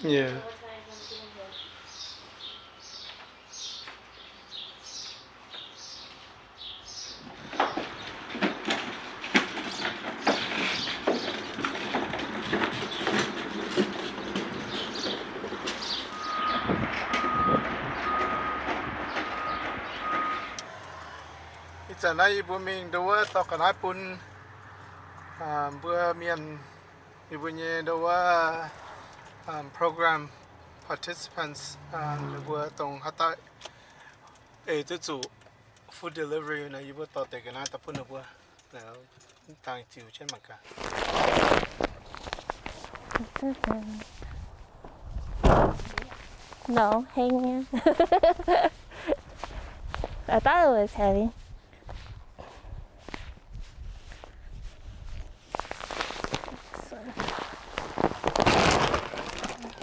Yeah. It's a nice booming the word talk and I put bữa miền ibu nye the word program participants bữa tông hata tự chủ food delivery này ibu tao tới cái này tập phun bữa nào tăng chiều trên mặt cả. No, hanging. I thought it was heavy.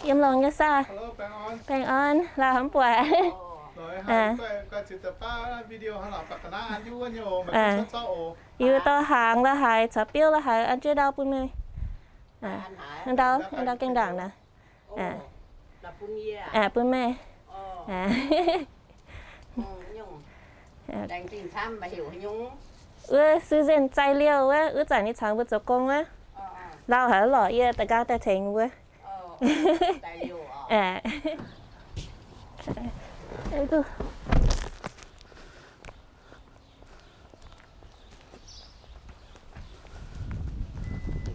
Im lòng nha sa. Hello, Bang on là không quậy. Rồi hai chỉ tập video hay là bạc na anh yêu anh nhiều mà không sao. Yêu to hàng là hai, chợ biểu là hai, anh chưa đau bún mê. Anh đau kinh đảng nè. Bún mê. Đang tìm thăm mà hiểu nhung. Susan 材料在你厂不做工老还老爷大家在听tài liệu Aduh.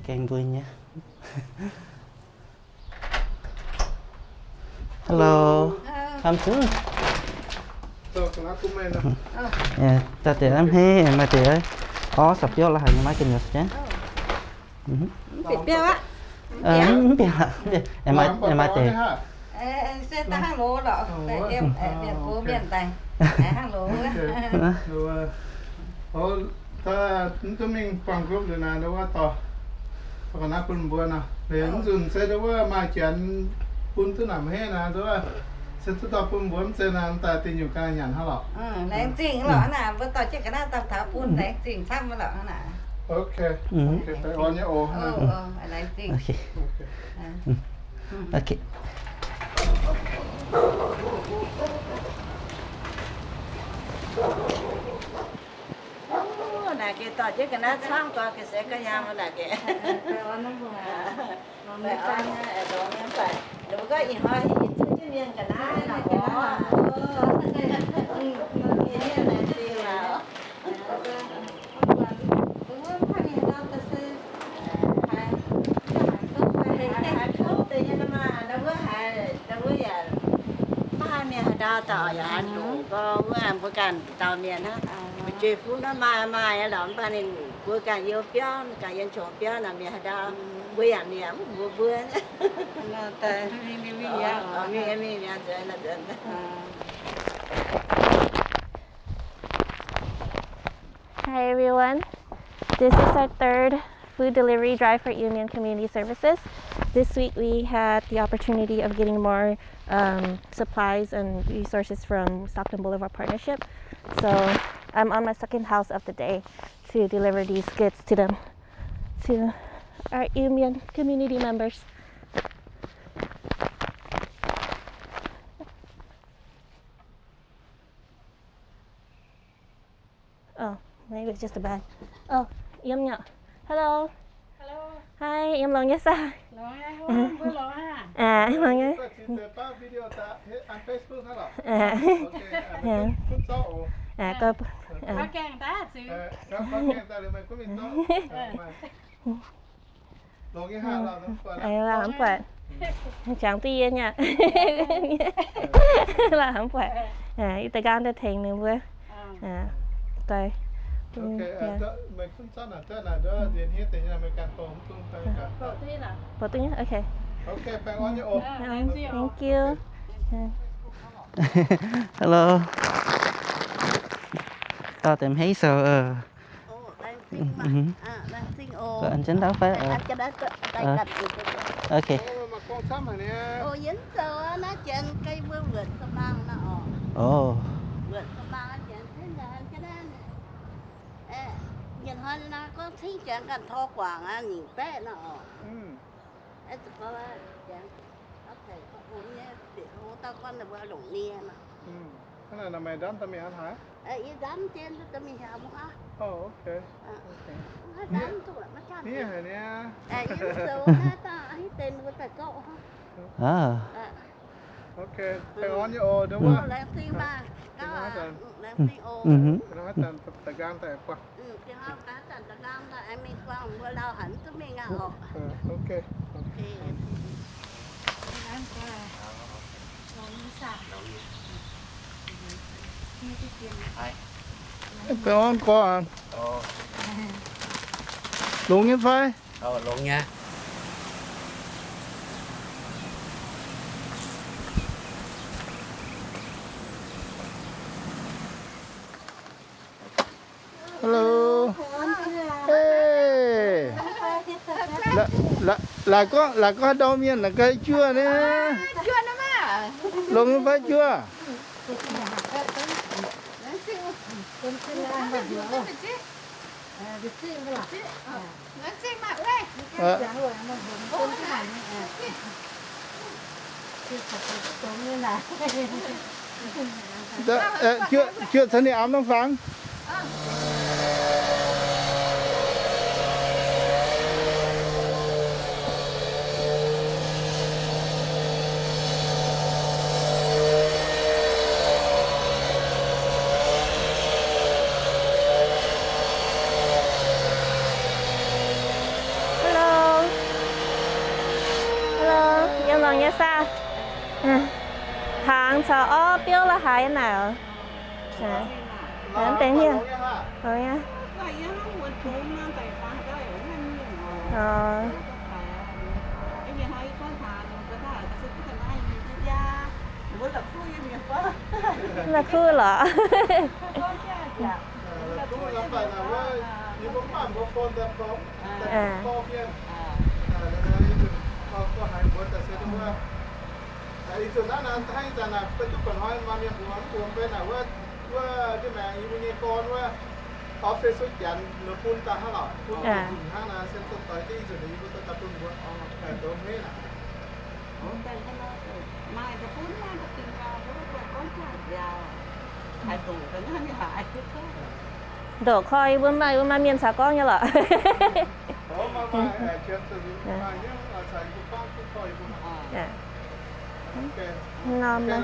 Keng vui nhé. Hello. Tham chứ. Rồi cái nào cũng mày Dạ, ta để làm he mà để ơi. Có sập vô là hành máy kinh nhật chứ. Bị béo á. Biết hả? Em mai để. Xe ta hàng lố đó. Em phố biển tay. Hàng lố á. Ta chúng mình quảng group rồi nào đâuว่าต่อcái nào cũng buồn nào để dùng xe đâuว่ามาเขียนปุ่นตัวหนำให้นะđâuว่าsẽ tụi taoปุ่นbuồn xe nào ta tinอยู่การnhận hả lọ Đáng chỉnh lọ nè, bữa tao chắc cái nào tao thả phun đáng chỉnh thăm lọ nè. ok phải on nhé ô Đáng chỉnh. Ok. Nè cái tao chắc cái nào xong coi cái xe cái nhà mà nè cái. Phải on nó vừa. Phải on nha, đó nha phải. Đâu có gì hỏi gì chứ chứ miếng cái nào là có. Cái này thì là đào tạo giờ anh đủ có bữa ăn bữa càn tàu miền ha, chơi phú nó mai ở đó ba nên bữa càn yêu béo càn yên chồng béo là miền đào bữa ăn miền bữa nó tại mi ăn chơi là chơi. Hi everyone. This is our third food delivery drive for Union Community Services. This week we had the opportunity of getting more supplies and resources from Stockton Boulevard Partnership. So I'm on my second house of the day to deliver these goods to our Union community members. Oh, maybe it's just a bag. Oh, Yum nhở. Hello. Hello. Hi, em lòng nhé sao? Lo nha, bữa lo ha. Em lòng nhé. video ta ăn Facebook hả lọ Yeah. cũng sao Có Có càng ta chứ. có nghe ta thì mày có mình tốt lộn cái hàng là là không phải chẳng tuy nha là không phải ít gan để thành nữa với đây ok mình cũng sao là thế là đó điện hết thì là mình càng phòng tung tay cả bỏ tôi nhé ok ok phải on your thank you Hello. Tao tìm thấy sao Đang sinh ô. anh chính đó phải Anh cho đó tay đặt ok. mà con sắm này nè ô dính sờ nó trên cây bướm vượt không đang nó vượt không đang nó trên thế là cái đó nè nhìn hơn nó có thấy chuyện cần thô quảng á nhìn bé nó ấy tụi có chuyện ok tao con là vừa lủng nia mà cái này là mày đón tao mày ăn hả ý đám trên tao mình làm không á ok đám tụi nó chăn nè hả nè ý số ha ta ý tên của tài cậu ha ok thầy on như ô đúng không làm tin ba đó làm tin ô nó hết tận tận gan tại qua cái hôm cá tận tận gan là em mình qua vừa lao hẳn tụi mình ngạo ok phải on qua luôn như phải luôn nha. hello hey là có đau miệng là cái chua nè chua nó mà luôn như phải chua nó chinh mặt đây chưa thấy này ám nó phẳng Yên lòng nhé sao hàng chờ ô biểu là hai nào đến tên nha rồi nha là khuเหรออีกส่วนนั้นให้แต่นะเป็นทุกคนให้มาเมียผัวผัวเป็นนะว่าที่แม่อีมีกรว่าออฟฟิศสุดยันหรือปุ่นตาห้าหล่อปุ่นถึงห้านาเส้นต้นต่อยที่ส่วนนี้ก็ตะปุ่นว่าแต่ตัวไม่น่ะmai cái phun mai cái tình vào cái con chả già hai tủ cái nó như hại đổ khói vươn mai miên xả con như lợ mà chuyện từ mà nhớ là xài cũng con cũng coi cũng ngon mà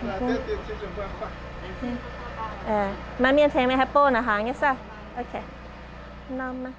là tiếp tiếp chỉ dùng qua mà miên thấy mày happy na hàng nhá sao ok ngon mà